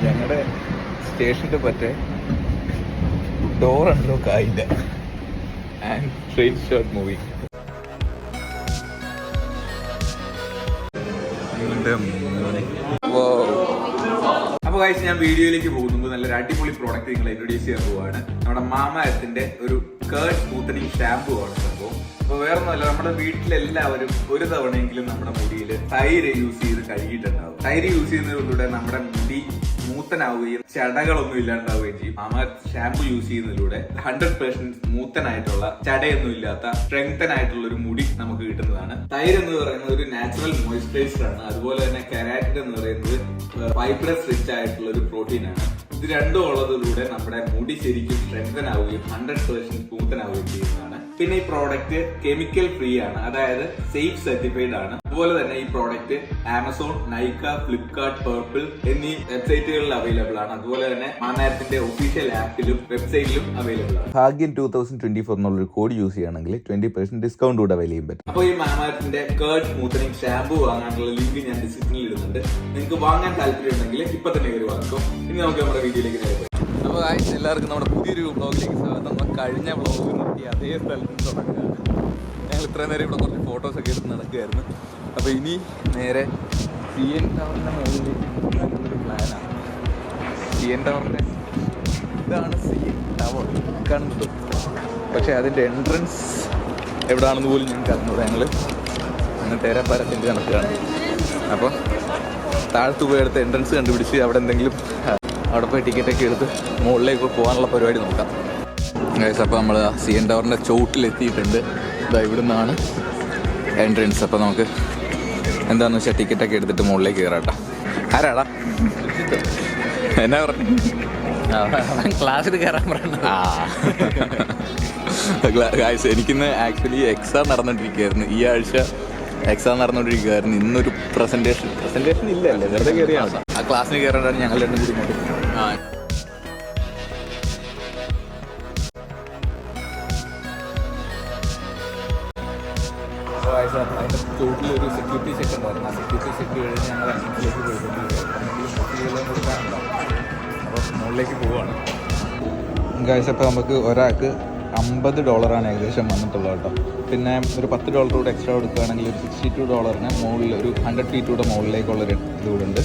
ഞങ്ങളുടെ സ്റ്റേഷൻ്റെ പറ്റേ ഡോർ അൺലോക്ക് ആയില്ല. And train shot movie. അപ്പോൾ കഴിച്ച് ഞാൻ വീഡിയോയിലേക്ക് പോകുമ്പോൾ നല്ലൊരു അടിപൊളി പ്രോഡക്റ്റ് നിങ്ങളെ ഇൻട്രൊഡ്യൂസ് ചെയ്യാൻ പോവാണ്. നമ്മുടെ മാമാ എർത്തിന്റെ ഒരു കേർഡ് സ്മൂത്തനിങ് ഷാമ്പു ആണ് സംഭവം. അപ്പോൾ വേറൊന്നുമല്ല, നമ്മുടെ വീട്ടിലെല്ലാവരും ഒരു തവണയെങ്കിലും നമ്മുടെ മുടിയിൽ തൈര് യൂസ് ചെയ്ത് കഴുകിയിട്ടുണ്ടാവും. തൈര് യൂസ് ചെയ്യുന്നതിലൂടെ നമ്മുടെ മുടി സ്മൂത്തനാവുകയും ചടകളൊന്നും ഇല്ലാണ്ടാവുകയും ചെയ്യും. മാമാ ഷാമ്പു യൂസ് ചെയ്യുന്നതിലൂടെ 100% സ്മൂത്തനായിട്ടുള്ള ചടയൊന്നും ഇല്ലാത്ത സ്ട്രെങ്തൻ ആയിട്ടുള്ള ഒരു മുടി നമുക്ക് കിട്ടുന്നതാണ്. തൈര് എന്ന് പറയുന്നത് ഒരു നാച്ചുറൽ മോയിസ്ചറൈസർ ആണ്. അതുപോലെ തന്നെ കെരാറ്റിൻ എന്ന് പറയുന്നത് ഫൈബ്രസ് റിച്ച് ആയിട്ടുള്ള ഒരു പ്രോട്ടീൻ ആണ്. ഇത് രണ്ടും ഉള്ളതിലൂടെ നമ്മുടെ മുടി ശരിക്കും സ്ട്രെങ്തൻ ആവുകയും 100% സ്മൂത്തൻ ആവുകയും ചെയ്യുന്നതാണ്. പിന്നെ ഈ പ്രോഡക്റ്റ് കെമിക്കൽ ഫ്രീ ആണ്, അതായത് സേഫ് സർട്ടിഫൈഡ് ആണ്. അതുപോലെ തന്നെ ഈ product Amazon, Nykaa, Flipkart, purple എന്നീ വെബ്സൈറ്റുകളിൽ അവൈലബിൾ ആണ്. അതുപോലെ തന്നെ മാമാത്തിന്റെ ഒഫീഷ്യൽ ആപ്പിലും വെബ്സൈറ്റിലും അവൈലബിൾ ആണ്. ഭാഗ്യം 2024 എന്നുള്ളൊരു കോഡ് യൂസ് ചെയ്യുകയാണെങ്കിൽ 20% ഡിസ്കൗണ്ട് കൂടെ അവൈൽ ചെയ്യാൻ പറ്റും. അപ്പോൾ ഈ മാമാത്തിന്റെ കേർഡ് സ്മൂത്തനിങ് ഷാമ്പു വാങ്ങാനുള്ള ലിങ്ക് ഞാൻ ഡിസ്ക്രിപ്ഷനിൽ ഇടുന്നുണ്ട്. നിങ്ങൾക്ക് വാങ്ങാൻ താല്പര്യം ഉണ്ടെങ്കിൽ ഇപ്പൊ തന്നെ കയറി വാങ്ങിക്കും. ഇനി നമുക്ക് നമ്മുടെ വീഡിയോയിലേക്ക് നേരെ പോയി. അപ്പോൾ എല്ലാവർക്കും നമ്മുടെ പുതിയൊരു വ്ളോഗിലേക്ക് സ്വാഗതം. നമ്മൾ കഴിഞ്ഞ വ്ളോഗ് നിർത്തി അതേ സ്ഥലത്ത് തുടങ്ങുകയാണ്. ഞങ്ങൾ ഇത്രയും നേരം ഇവിടെ കുറച്ച് ഫോട്ടോസൊക്കെ എടുത്ത് നടക്കുകയായിരുന്നു. അപ്പോൾ ഇനി നേരെ CN ടവറിൻ്റെ മുകളിലേക്ക് പ്ലാനാണ്. CN ടവറിൻ്റെ ഇതാണ് CN ടവർ കാണുന്നത്. പക്ഷേ അതിൻ്റെ എൻട്രൻസ് എവിടെയാണെന്ന് പോലും ഞങ്ങൾക്ക് അറിഞ്ഞത്. ഞങ്ങൾ അങ്ങനെ തേരാപ്പാരത്തിൻ്റെ കണക്കാണ്. അപ്പോൾ താഴത്ത് പോയി അടുത്ത എൻട്രൻസ് കണ്ടുപിടിച്ച് അവിടെ എന്തെങ്കിലും അവിടെ പോയി ടിക്കറ്റൊക്കെ എടുത്ത് മുകളിലേക്ക് പോകാനുള്ള പരിപാടി നോക്കാം. അപ്പോൾ നമ്മൾ CN ടവറിൻ്റെ ചോട്ടിലെത്തിയിട്ടുണ്ട്. ഇതാ ഇവിടെ നിന്നാണ് എൻട്രൻസ്. അപ്പോൾ നമുക്ക് എന്താണെന്ന് വെച്ചാൽ ടിക്കറ്റൊക്കെ എടുത്തിട്ട് മുകളിലേക്ക് കയറാട്ടോ. ആരാടാ എന്നാ പറഞ്ഞു? ക്ലാസ്സിൽ കയറാൻ പറയണ. എനിക്കിന്ന് ആക്ച്വലി എക്സാം നടന്നുകൊണ്ടിരിക്കുകയായിരുന്നു. ഈ ആഴ്ച എക്സാം നടന്നുകൊണ്ടിരിക്കുകയായിരുന്നു. ഇന്നൊരു പ്രസൻറ്റേഷൻ ഇല്ലല്ലേ, വെറുതെ കയറിയാണ്. ആ ക്ലാസ്സിന് കയറാനാണ് ഞങ്ങൾ രണ്ടും കൂടി ഇങ്ങോട്ട്. അതിൻ്റെ ചോട്ടിലൊരു സെക്യൂരിറ്റി ചെക്ക് ഉണ്ടായിരുന്നു. ആ സെക്യൂരിറ്റി ചെക്ക് കഴിഞ്ഞ് ഞങ്ങൾ എൻട്രൻസിലേക്ക് പോയിക്കൊണ്ടിരിക്കുകയായിരുന്നു. കൊടുക്കാനുണ്ടാവും. അപ്പോൾ മുകളിലേക്ക് പോവുകയാണ്. ഗൈസ്, അപ്പോൾ നമുക്ക് ഒരാൾക്ക് $50 ഏകദേശം വന്നിട്ടുള്ളത് കേട്ടോ. പിന്നെ ഒരു $10 കൂടെ എക്സ്ട്രാ കൊടുക്കുകയാണെങ്കിൽ ഒരു $62 മുകളിൽ ഒരു 100 feet കൂടെ മുകളിലേക്കുള്ളൊരു ഇതുകൂടെ ഉണ്ട്.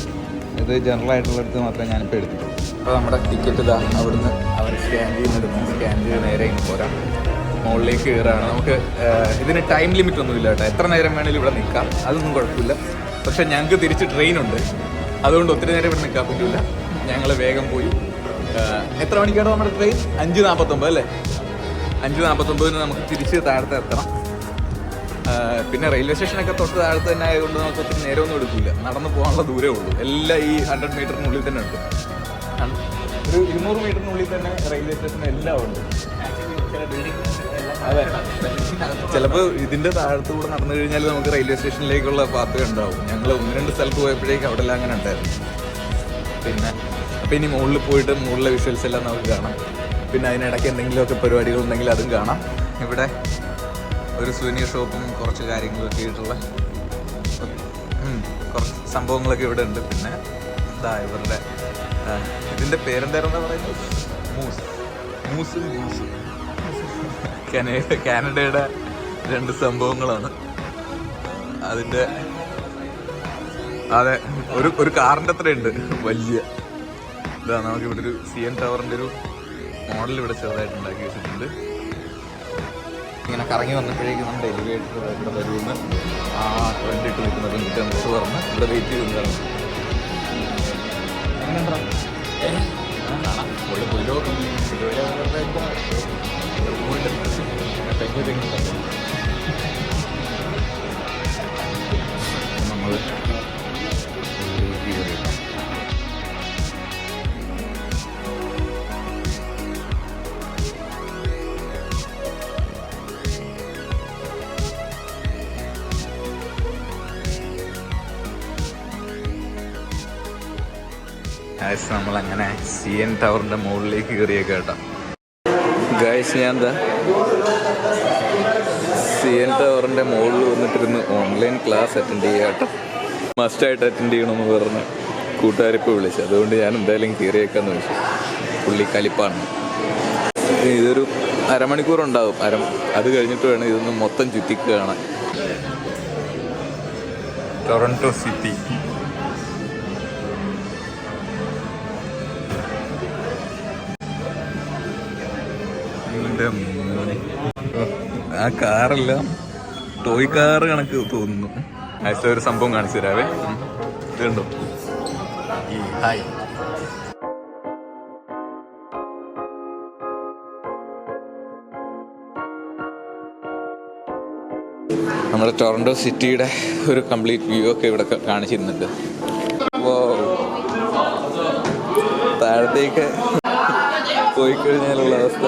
ഇത് ജനറൽ ആയിട്ടുള്ളടത്ത് മാത്രമേ ഞാനിപ്പോൾ എടുത്തിട്ടുള്ളൂ. അപ്പോൾ നമ്മുടെ ടിക്കറ്റ് ഇതാ അവിടുന്ന് അവർ സ്കാൻ ചെയ്ത് നേരെ ഇങ്ങ് പോരാം. മുകളിലേക്ക് കയറുകയാണ്. നമുക്ക് ഇതിന് ടൈം ലിമിറ്റ് ഒന്നുമില്ല കേട്ടോ. എത്ര നേരം വേണമെങ്കിലും ഇവിടെ നിൽക്കാം, അതൊന്നും കുഴപ്പമില്ല. പക്ഷേ ഞങ്ങൾക്ക് തിരിച്ച് ട്രെയിനുണ്ട്, അതുകൊണ്ട് ഒത്തിരി നേരം ഇവിടെ നിൽക്കാൻ പറ്റില്ല. ഞങ്ങൾ വേഗം പോയി. എത്ര മണിക്കാണ് നമ്മുടെ ട്രെയിൻ? 5:49 അല്ലേ? 5:49 നമുക്ക് തിരിച്ച് താഴത്ത് എത്തണം. പിന്നെ റെയിൽവേ സ്റ്റേഷനൊക്കെ തൊട്ട് താഴത്ത് തന്നെ ആയതുകൊണ്ട് നമുക്ക് ഒത്തിരി നേരമൊന്നും എടുക്കില്ല. നടന്നു പോകാനുള്ള ദൂരമേ ഉള്ളൂ. എല്ലാം ഈ 100 മീറ്ററിനുള്ളിൽ തന്നെ ഉണ്ട്. ഒരു 200 മീറ്ററിനുള്ളിൽ തന്നെ റെയിൽവേ സ്റ്റേഷൻ എല്ലാം ഉണ്ട്. അതെ, ചിലപ്പോൾ ഇതിൻ്റെ താഴത്തുകൂടെ നടന്നു കഴിഞ്ഞാൽ നമുക്ക് റെയിൽവേ സ്റ്റേഷനിലേക്കുള്ള പാത്ത് ഉണ്ടാവും. ഞങ്ങൾ 1-2 സ്ഥലത്ത് പോയപ്പോഴേക്കും അവിടെ എല്ലാം അങ്ങനെ ഉണ്ടായിരുന്നു. പിന്നെ അപ്പോൾ ഇനി മുകളിൽ പോയിട്ട് മുകളിലെ വിഷ്വൽസ് എല്ലാം നമുക്ക് കാണാം. പിന്നെ അതിനിടയ്ക്ക് എന്തെങ്കിലുമൊക്കെ പരിപാടികളുണ്ടെങ്കിൽ അതും കാണാം. ഇവിടെ ഒരു സുവനീർ ഷോപ്പും കുറച്ച് കാര്യങ്ങളൊക്കെ ആയിട്ടുള്ള കുറച്ച് സംഭവങ്ങളൊക്കെ ഇവിടെ ഉണ്ട്. പിന്നെ ഇതാ ഇവരുടെ ഇതിൻ്റെ പേരെന്തായിരുന്നാ പറയുന്നത്? മൂസ് കാനഡയുടെ 2 സംഭവങ്ങളാണ് അതിൻ്റെ. അതെ, ഒരു കാറിൻ്റെ അത്ര ഉണ്ട് വലിയ. ഇതാ നമുക്കിവിടെ ഒരു CN ടവറിൻ്റെ ഒരു മോഡൽ ഇവിടെ ചെറുതായിട്ട് ഉണ്ടാക്കി വെച്ചിട്ടുണ്ട്. ഇങ്ങനെ കറങ്ങി വന്നപ്പോഴേക്കും നമ്മുടെ എലിവേറ്റർ ഇവിടെ വരുമെന്ന് ട്രെൻഡ് ഇട്ട് നിൽക്കുന്നത് മിറ്റംസ് പറഞ്ഞ് ഇവിടെ വെയിറ്റ് ചെയ്തിട്ടുണ്ടായിരുന്നു. നമ്മൾ നമ്മളങ്ങനെ CN ടവറിൻ്റെ മുകളിലേക്ക് കയറിയൊക്കെ കേട്ടോ. ഗൈസ്, ഞാൻ എന്താ CN ടവറിൻ്റെ മുകളിൽ വന്നിട്ടിരുന്ന് ഓൺലൈൻ ക്ലാസ് അറ്റൻഡ് ചെയ്യുക കേട്ടോ. മസ്റ്റായിട്ട് അറ്റൻഡ് ചെയ്യണമെന്ന് പറഞ്ഞ് കൂട്ടുകാരിപ്പോൾ വിളിച്ചു, അതുകൊണ്ട് ഞാൻ എന്തായാലും കയറിയേക്കാന്ന് വെച്ചു. പുള്ളി കലിപ്പാണ്. ഇതൊരു അരമണിക്കൂറുണ്ടാകും. അത് കഴിഞ്ഞിട്ട് വേണം ഇതൊന്ന് മൊത്തം ചുറ്റിക്ക് കാണാൻ. Toronto city. ആ കാറെല്ലാം ടോയ് കാറ് കണക്ക് തോന്നുന്നു. ആഴ്ച ഒരു സംഭവം കാണിച്ചു തരാവേ. ഇതുണ്ടോ ഈ ഹായ്. നമ്മുടെ ടൊറന്റോ സിറ്റിയുടെ ഒരു കംപ്ലീറ്റ് വ്യൂ ഒക്കെ ഇവിടെ കാണിച്ചിരുന്നുണ്ട്. താഴത്തേക്ക് പോയി കഴിഞ്ഞാലുള്ള അവസ്ഥ.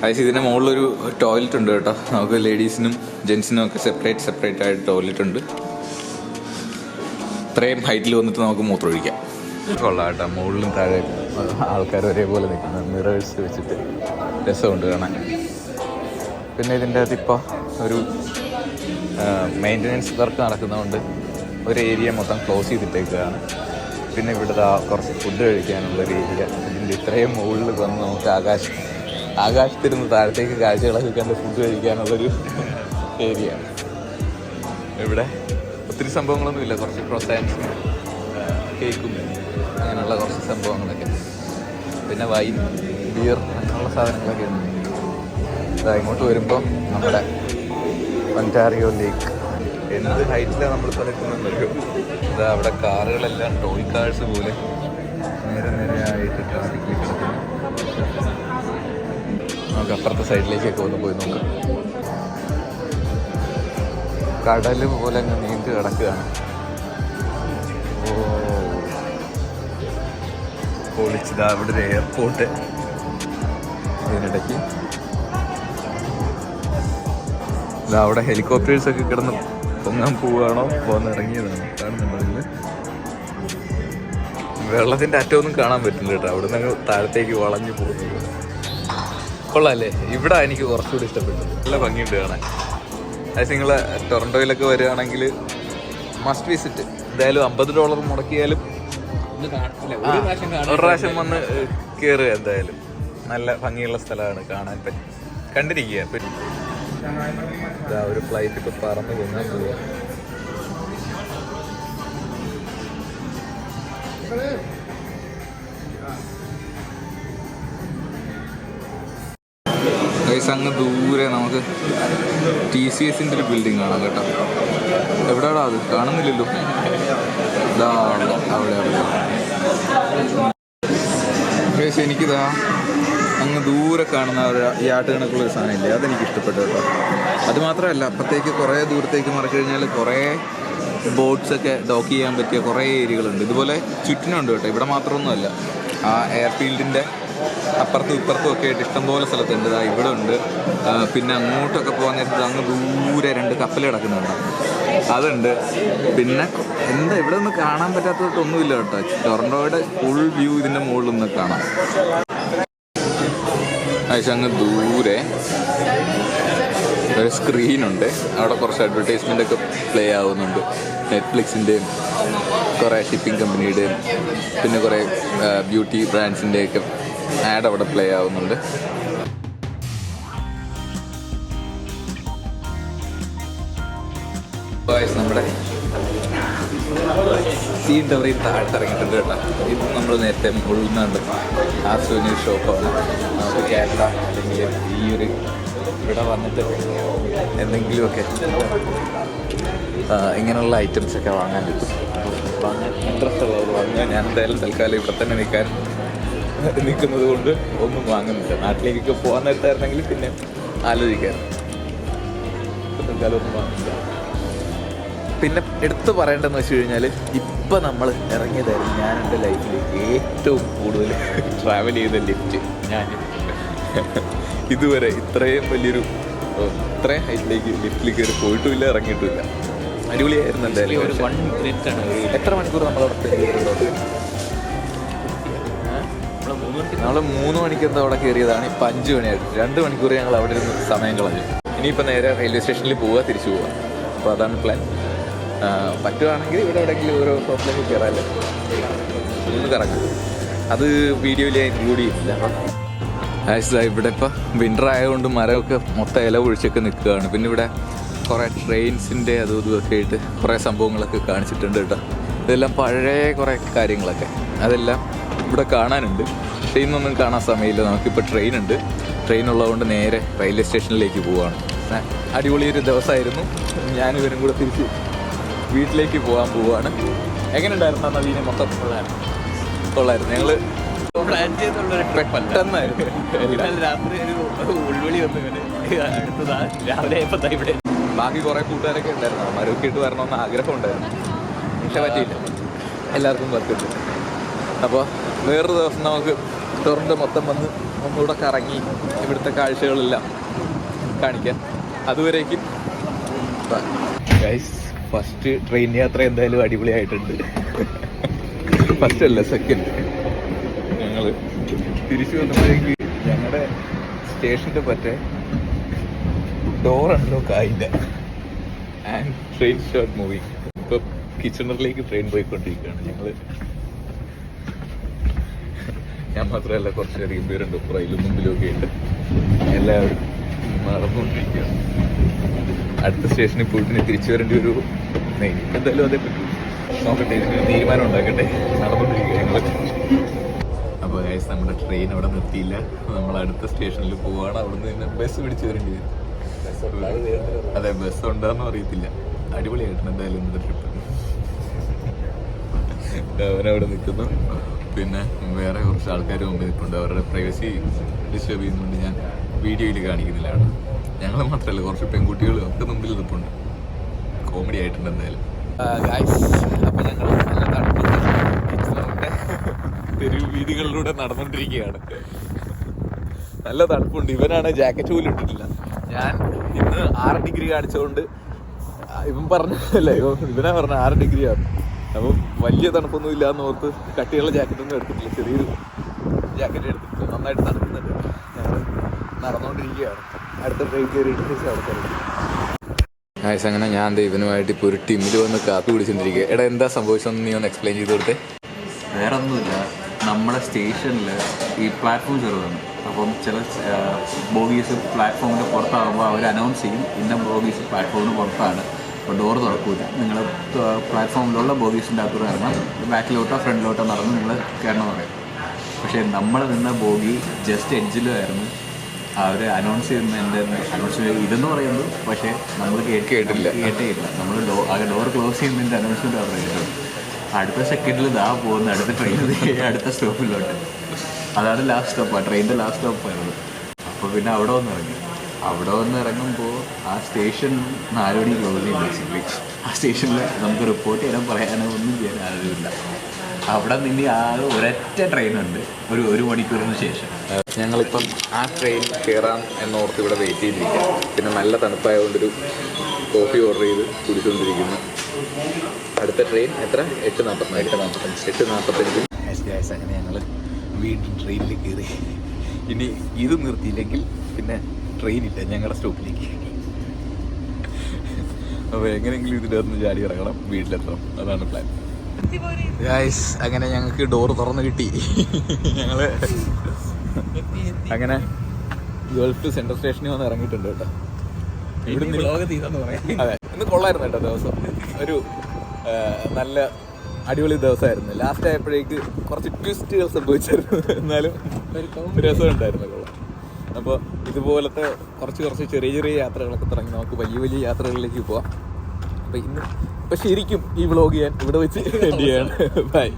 അതായത് ഇതിൻ്റെ മുകളിലൊരു ടോയ്ലറ്റ് ഉണ്ട് കേട്ടോ. നമുക്ക് ലേഡീസിനും ജെൻസിനും ഒക്കെ സെപ്പറേറ്റ് ആയിട്ട് ടോയ്ലറ്റ് ഉണ്ട്. ഇത്രയും ഹൈറ്റിൽ വന്നിട്ട് നമുക്ക് മൂത്രമൊഴിക്കാം. കൊള്ളാം കേട്ടോ. മുകളിലും താഴെ ആൾക്കാർ ഒരേപോലെ നിൽക്കുന്നത് മിറേഴ്സ് വെച്ചിട്ട് രസമുണ്ട് കാണാൻ. പിന്നെ ഇതിൻ്റെ അകത്ത് ഇപ്പോൾ ഒരു മെയിൻ്റനൻസ് വർക്ക് നടക്കുന്നതുകൊണ്ട് ഒരു ഏരിയ മൊത്തം ക്ലോസ് ചെയ്തിട്ടേക്കുകയാണ്. പിന്നെ ഇവിടെ കുറച്ച് ഫുഡ് കഴിക്കാനുള്ളൊരു ഏരിയ. ഇതിൻ്റെ ഇത്രയും മുകളിൽ വന്ന് നമുക്ക് ആകാശത്തിരുന്ന് താഴത്തേക്ക് കാഴ്ചകളൊക്കെ കണ്ട് ഫുഡ് കഴിക്കാനുള്ളൊരു ഏരിയ. ഇവിടെ ഒത്തിരി സംഭവങ്ങളൊന്നുമില്ല. കുറച്ച് ക്രോസാൻസും കേക്കും അങ്ങനെയുള്ള കുറച്ച് സംഭവങ്ങളൊക്കെ. പിന്നെ വൈൻ, ബിയർ അങ്ങനെയുള്ള സാധനങ്ങളൊക്കെ ഉണ്ട്. ഇങ്ങോട്ട് വരുമ്പോൾ നമ്മുടെ ഒൻറ്റാറിയോ ലേക്ക്. എന്ത് ഹൈറ്റിലാണ് നമ്മളിപ്പോൾ നിൽക്കുന്നതെന്നറിയോ? അവിടെ കാറുകളെല്ലാം ടോയ് കാഴ്സ് പോലെ നിരയായിട്ട് ട്രാഫിക്കിൽ കിടക്കുന്നു. നമുക്ക് അപ്പുറത്തെ സൈഡിലേക്കൊക്കെ ഒന്ന് പോയി നോക്കാം. കടൽ പോലെ അങ്ങ് നീണ്ടു കിടക്കുകയാണ്. പൊളിച്ചതാ അവിടെ ഒരു എയർപോർട്ട്. ഇതിനിടയ്ക്ക് അവിടെ ഹെലികോപ്റ്റേഴ്സൊക്കെ കിടന്ന് പൊങ്ങാൻ പോവുകയാണോ പോന്നിറങ്ങിയതാണ്. കാണുന്നുണ്ടോ? വെള്ളത്തിൻ്റെ അറ്റമൊന്നും കാണാൻ പറ്റില്ല കേട്ടോ. അവിടെ നിന്ന് താഴത്തേക്ക് വളഞ്ഞു പോകുന്നത് കൊള്ളാല്ലേ. ഇവിടെ എനിക്ക് കുറച്ചുകൂടി ഇഷ്ടപ്പെട്ടു. നല്ല ഭംഗിയുണ്ട് കാണാൻ. അതായത് നിങ്ങൾ ടൊറന്റോയിലൊക്കെ വരികയാണെങ്കിൽ മസ്റ്റ് വിസിറ്റ്. എന്തായാലും $50 മുടക്കിയാലും ഒരു പ്രാവശ്യം വന്ന് കയറുക. എന്തായാലും നല്ല ഭംഗിയുള്ള സ്ഥലമാണ് കാണാൻ പറ്റും. കണ്ടിരിക്കുക പറ്റും. ഒരു ഫ്ലൈറ്റ് ഇപ്പോൾ പറന്ന് പൊങ്ങാൻ പോവുക. അങ്ങ് ദൂരെ നമുക്ക് TCSൻ്റെ ഒരു ബിൽഡിംഗ് കാണാം കേട്ടോ. എവിടെയാണോ അത്? കാണുന്നില്ലല്ലോ. അവിടെ എനിക്കിതാ അങ്ങ് ദൂരെ കാണുന്ന ഒരു യാട്ട് കണക്കുള്ളൊരു സാധനമില്ലേ, അതെനിക്ക് ഇഷ്ടപ്പെട്ടു കേട്ടോ. അതുമാത്രമല്ല, അപ്പുറത്തേക്ക് കുറേ ദൂരത്തേക്ക് മറിക്കഴിഞ്ഞാൽ കുറേ ബോട്ട്സൊക്കെ ഡോക്ക് ചെയ്യാൻ പറ്റിയ കുറേ ഏരിയകളുണ്ട്. ഇതുപോലെ ചുറ്റിനുണ്ട് കേട്ടോ. ഇവിടെ മാത്രമൊന്നുമല്ല, ആ എയർഫീൽഡിൻ്റെ അപ്പുറത്തും ഇപ്പുറത്തും ഒക്കെ ആയിട്ട് ഇഷ്ടംപോലെ സ്ഥലത്തുണ്ട്. ഇവിടെ ഉണ്ട്. പിന്നെ അങ്ങോട്ടൊക്കെ പോകാൻ നേരത്ത് അങ്ങ് ദൂരെ 2 കപ്പൽ കിടക്കുന്നുണ്ട്, അതുണ്ട്. പിന്നെ എന്താ ഇവിടെ ഒന്നും കാണാൻ പറ്റാത്തതൊന്നുമില്ല കേട്ടോ. ടൊറന്റോയുടെ ഫുൾ വ്യൂ ഇതിൻ്റെ മുകളിൽ നിന്ന് കാണാം. അങ്ങ് ദൂരെ ഒരു സ്ക്രീനുണ്ട്. അവിടെ കുറച്ച് അഡ്വർടൈസ്മെൻ്റ് ഒക്കെ പ്ലേ ആവുന്നുണ്ട്. നെറ്റ്ഫ്ലിക്സിൻ്റെയും കുറേ ഷിപ്പിംഗ് കമ്പനിയുടെയും പിന്നെ കുറേ ബ്യൂട്ടി ബ്രാൻഡ്സിൻ്റെയൊക്കെ ആഡ് അവിടെ പ്ലേ ആവുന്നുണ്ട്. നമ്മുടെ സീൻ ടവറിൽ താഴ്ത്തിറങ്ങിയിട്ടുണ്ട് കേട്ടോ. ഇത് നമ്മൾ നേരത്തെ മുഴുവനുണ്ട് ആ സുവനീർ ഷോപ്പാണ്. നമുക്ക് കേരള അല്ലെങ്കിൽ ഈ ഒരു ഇവിടെ വന്നിട്ട് എന്തെങ്കിലുമൊക്കെ ഇങ്ങനെയുള്ള ഐറ്റംസൊക്കെ വാങ്ങാൻ കിട്ടും. വാങ്ങാൻ ഇൻട്രസ്റ്റ് ഉള്ളവർ വാങ്ങുക. ഞാൻ എന്തായാലും തൽക്കാലം ഇവിടെ തന്നെ നിൽക്കുന്നത് കൊണ്ട് ഒന്നും വാങ്ങുന്നില്ല. നാട്ടിലേക്കൊക്കെ പോകാൻ നേരത്തായിരുന്നെങ്കിൽ പിന്നെ ആലോചിക്കാൻ. തൽക്കാലം ഒന്നും വാങ്ങുന്നില്ല. പിന്നെ എടുത്തു പറയേണ്ടതെന്ന് വെച്ച് കഴിഞ്ഞാൽ ഇപ്പം നമ്മൾ ഇറങ്ങിയതായിരുന്നു ഞാൻ എൻ്റെ ലൈഫിൽ ഏറ്റവും കൂടുതൽ ട്രാവൽ ചെയ്ത ലിഫ്റ്റ്. ഞാൻ ഇതുവരെ ഇത്രയും വലിയൊരു ഇത്രയും ഹൈറ്റിലേക്ക് ലിഫ്റ്റിൽ കയറി പോയിട്ടുമില്ല, ഇറങ്ങിയിട്ടുമില്ല. അടിപൊളിയായിരുന്നു എന്തായാലും. എത്ര മണിക്കൂർ നമ്മളവിടെ സ്പെൻഡ് ചെയ്തിട്ടുണ്ടോ? നമ്മൾ 3 മണിക്ക് എന്താ അവിടെ കയറിയതാണ്. ഇപ്പം 5 മണിയായിട്ട് 2 മണിക്കൂർ ഞങ്ങൾ അവിടെ ഇരുന്ന് സമയം കളഞ്ഞു. ഇനിയിപ്പോൾ നേരെ റെയിൽവേ സ്റ്റേഷനിൽ പോവുക, തിരിച്ചു പോവുക. അപ്പോൾ അതാണ് പ്ലാൻ. പറ്റുവാണെങ്കിൽ ഇവിടെ എവിടെയെങ്കിലും ഓരോ ഷോപ്പിലേക്ക് കയറാമല്ലോ, ഒന്ന് കറങ്ങാം. അത് വീഡിയോയിൽ ഞാൻ ഇൻക്ലൂഡ് ചെയ്തില്ല. അപ്പം ഇവിടെ ഇപ്പോൾ വിൻ്റർ ആയതുകൊണ്ട് മരമൊക്കെ മൊത്തം ഇല ഒഴിച്ചൊക്കെ നിൽക്കുകയാണ്. പിന്നെ ഇവിടെ കുറേ ട്രെയിൻസിൻ്റെ അതും ഇതുമൊക്കെ ആയിട്ട് കുറേ സംഭവങ്ങളൊക്കെ കാണിച്ചിട്ടുണ്ട് കേട്ടോ. ഇതെല്ലാം പഴയ കുറേ കാര്യങ്ങളൊക്കെ അതെല്ലാം ഇവിടെ കാണാനുണ്ട്. പക്ഷേ ഇന്നൊന്നും കാണാൻ സമയമില്ല. നമുക്കിപ്പോൾ ട്രെയിനുണ്ട്. ട്രെയിൻ ഉള്ളതുകൊണ്ട് നേരെ റെയിൽവേ സ്റ്റേഷനിലേക്ക് പോവുകയാണ്. അടിപൊളിയൊരു ദിവസമായിരുന്നു. ഞാനും ഇവരും കൂടെ തിരിച്ച് വീട്ടിലേക്ക് പോകാൻ പോവുകയാണ്. എങ്ങനെയുണ്ടായിരുന്നു നവീനെ? മൊത്തം കൊള്ളായിരുന്നു. ഞങ്ങൾ പ്ലാൻ ചെയ്തുള്ളൊരു പെട്ടെന്നായിരുന്നു. രാത്രി ഒരു ഉൾവിളി വന്നു അടുത്തതാ രാവിലെ ഇവിടെ. ബാക്കി കുറേ കൂട്ടുകാരൊക്കെ ഉണ്ടായിരുന്നു. മരമൊക്കെ ഇട്ട് വരണമെന്ന് ആഗ്രഹം ഉണ്ടായിരുന്നു, പക്ഷെ പറ്റിയില്ല. എല്ലാവർക്കും വർക്കുണ്ട്. അപ്പോൾ വേറൊരു ദിവസം നമുക്ക് ടൊറൻ്റോ മൊത്തം വന്ന് ഒന്നുകൂടെ കറങ്ങി ഇവിടുത്തെ കാഴ്ചകളെല്ലാം കാണിക്കാം. അതുവരേക്കും ഗൈസ്, ഫസ്റ്റ് ട്രെയിൻ യാത്ര എന്തായാലും അടിപൊളിയായിട്ടുണ്ട്. ഫസ്റ്റ് അല്ല, സെക്കൻഡ്. ഞങ്ങൾ തിരിച്ചു വന്നപ്പോഴേക്ക് ഞങ്ങളുടെ സ്റ്റേഷൻ്റെ പറ്റേ ഡോർ അൺലോക്ക് ആയില്ല. And train start moving. ഇപ്പം കിച്ചണറിലേക്ക് ട്രെയിൻ പോയിക്കൊണ്ടിരിക്കുകയാണ്. ഞാൻ മാത്രമല്ല, കുറച്ചധികം പേരുണ്ട് പുറയിലും മുമ്പിലൊക്കെ ഉണ്ട്. എല്ലാവരും നടന്നുകൊണ്ടിരിക്കുകയാണ്. അടുത്ത സ്റ്റേഷനിൽ പോയിട്ട് തിരിച്ചു വരേണ്ടി ഒരു എന്തായാലും അതേ പറ്റൂ. നോക്കട്ടെ, ഇതിന് തീരുമാനം ഉണ്ടാക്കട്ടെ. നടന്നുകൊണ്ടിരിക്കുക ഞങ്ങൾ. അപ്പോൾ ഗൈസ്, നമ്മുടെ ട്രെയിൻ അവിടെ നിർത്തിയില്ല. നമ്മൾ അടുത്ത സ്റ്റേഷനിൽ പോവുകയാണ്. അവിടെ നിന്ന് ബസ് പിടിച്ചു വരേണ്ടി വരും. അതെ, ബസ് ഉണ്ടോയെന്നും അറിയത്തില്ല. അടിപൊളിയായിട്ടുണ്ട് എന്തായാലും ഇന്നത്തെ ട്രിപ്പ്. അവനവിടെ നിൽക്കുന്നു. പിന്നെ വേറെ കുറച്ച് ആൾക്കാർ മുമ്പ് നിൽപ്പുണ്ട്. അവരുടെ പ്രൈവസി ഡിസ്റ്റർബ് ചെയ്യുന്നുണ്ട്. ഞാൻ വീഡിയോയിൽ കാണിക്കുന്നില്ല. അവിടെ ഞങ്ങൾ മാത്രമല്ല, കുറച്ച് പെൺകുട്ടികളും ഒക്കെ മുമ്പിൽ നിൽപ്പുണ്ട്. കോമഡി ആയിട്ടുണ്ട് എന്തായാലും. അപ്പോൾ ഞങ്ങൾ നല്ല തണുപ്പുണ്ട്. തെരുവ് വീതികളിലൂടെ നടന്നുകൊണ്ടിരിക്കുകയാണ്. നല്ല തണുപ്പുണ്ട്. ഇവനാണ് ജാക്കറ്റ് പോലും ഇട്ടിട്ടില്ല. ഞാൻ ഇന്ന് 6 ഡിഗ്രി കാണിച്ചുകൊണ്ട് ഇവൻ പറഞ്ഞല്ലേ, ഇവനാ പറഞ്ഞ 6 ഡിഗ്രിയാണ്. അപ്പം വലിയ തണുപ്പൊന്നും ഇല്ലാന്ന് ഓർത്ത് കട്ടിയുള്ള ജാക്കറ്റൊന്നും എടുത്തിട്ടില്ല. ചെറിയൊരു ജാക്കറ്റ് എടുത്തിട്ട് നന്നായിട്ട് തണുക്കുന്നുണ്ട്. ഞങ്ങൾ നടന്നുകൊണ്ടിരിക്കുകയാണ്. അടുത്ത ട്രെയിൻ കയറിയിട്ട് അവിടെ അങ്ങനെ ഞാൻ ഇവനുമായിട്ട് ഇപ്പോൾ ഒരു ടീമിൽ വന്ന് കാപ്പി പിടിച്ചിട്ടിരിക്കുക. എടാ, എന്താ സംഭവിച്ചതെന്ന് നീ ഒന്ന് എക്സ്പ്ലെയിൻ ചെയ്ത് കൊടുത്തേ. വേറെ ഒന്നുമില്ല, നമ്മുടെ സ്റ്റേഷനിൽ ഈ പ്ലാറ്റ്ഫോം ചെറുതാണ്. അപ്പം ചില ബോഗീസ് പ്ലാറ്റ്ഫോമിൻ്റെ പുറത്താകുമ്പോൾ അവർ അനൗൺസ് ചെയ്യും, ഇന്ന ബോഗീസ് പ്ലാറ്റ്ഫോമിന് പുറത്താണ്, അപ്പോൾ ഡോർ തുറക്കില്ല, നിങ്ങൾ പ്ലാറ്റ്ഫോമിലുള്ള ബോഗീസിൻ്റെ അകത്തൂടെ ഇറങ്ങാം, ബാക്കിലോട്ടോ ഫ്രണ്ടിലോട്ടോ നടന്ന് നിങ്ങൾ കയറണമെന്ന് പറയും. പക്ഷേ നമ്മൾ നിന്ന ബോഗി ജസ്റ്റ് എഡ്ജിലായിരുന്നു. അവർ അനൗൺസ് ചെയ്യുന്നതിൻ്റെ അനൗൺസ് ഇതെന്ന് പറയുന്നത്, പക്ഷേ നമ്മൾ കേട്ടില്ല. നമ്മൾ ഡോർ ക്ലോസ് ചെയ്യുന്നതിൻ്റെ അനൗൺസ്മെൻറ്റ് പറയുന്നത്. അടുത്ത സെക്കൻഡിൽ ഇതാ പോകുന്ന അടുത്ത ട്രെയിനിൽ അടുത്ത സ്റ്റോപ്പിലോട്ട്. അതാണ് ലാസ്റ്റ് സ്റ്റോപ്പ്. ആ ട്രെയിനിൻ്റെ ലാസ്റ്റ് സ്റ്റോപ്പായിരുന്നു. അപ്പോൾ പിന്നെ അവിടെ വന്ന് ഇറങ്ങുമ്പോൾ ആ സ്റ്റേഷൻ 4 മണി ക്ലോസ് ചെയ്യും ബേസിക്കലി. ആ സ്റ്റേഷനിൽ നമുക്ക് റിപ്പോർട്ട് ചെയ്യാനോ പറയാനോ ഒന്നും ചെയ്യാൻ ആരുമില്ല. അവിടെ നിന്ന് ആ ഒരൊറ്റ ട്രെയിനുണ്ട് ഒരു മണിക്കൂറിന് ശേഷം. ഞങ്ങളിപ്പം ആ ട്രെയിൻ കയറാം എന്നോർത്ത് ഇവിടെ വെയിറ്റ് ചെയ്തിരിക്കുക. പിന്നെ നല്ല തണുപ്പായതുകൊണ്ടൊരു കോഫി ഓർഡർ ചെയ്ത് കുടിച്ചുകൊണ്ടിരിക്കുന്നു. അടുത്ത ട്രെയിൻ എത്ര? 8:45. അങ്ങനെ ഞങ്ങൾ വീണ്ടും ട്രെയിനിൽ കയറി. ഇനി ഇത് നിർത്തിയില്ലെങ്കിൽ പിന്നെ ട്രെയിനില്ല ഞങ്ങളുടെ സ്റ്റോപ്പിലേക്ക്. അപ്പോൾ എങ്ങനെയെങ്കിലും ഇതിൻ്റെ ഒന്ന് ചാടി ഇറങ്ങണം, വീട്ടിലെത്തണം. അതാണ് പ്ലാൻ. ഗായ്സ്, അങ്ങനെ ഞങ്ങൾക്ക് ഡോറ് തുറന്ന് കിട്ടി. ഞങ്ങൾ അങ്ങനെ ഗൾഫ് സെൻട്രൽ സ്റ്റേഷനിൽ വന്ന് ഇറങ്ങിയിട്ടുണ്ട് കേട്ടോ. അതെ, ഇന്ന് കൊള്ളായിരുന്നു കേട്ടോ ദിവസം. ഒരു നല്ല അടിപൊളി ദിവസമായിരുന്നു. ലാസ്റ്റ് ആയപ്പോഴേക്ക് കുറച്ച് ട്വിസ്റ്റുകൾ സംഭവിച്ചായിരുന്നു. എന്നാലും രസമുണ്ടായിരുന്നു, കൊള്ളാം. അപ്പോൾ ഇതുപോലത്തെ കുറച്ച് ചെറിയ യാത്രകളൊക്കെ തുടങ്ങി നമുക്ക് വലിയ യാത്രകളിലേക്ക് പോവാം. അപ്പോൾ ശരിക്കും ഈ വ്ളോഗ് ഞാൻ ഇവിടെ വെച്ച് എൻഡ് ചെയ്യാണ്. ബൈ.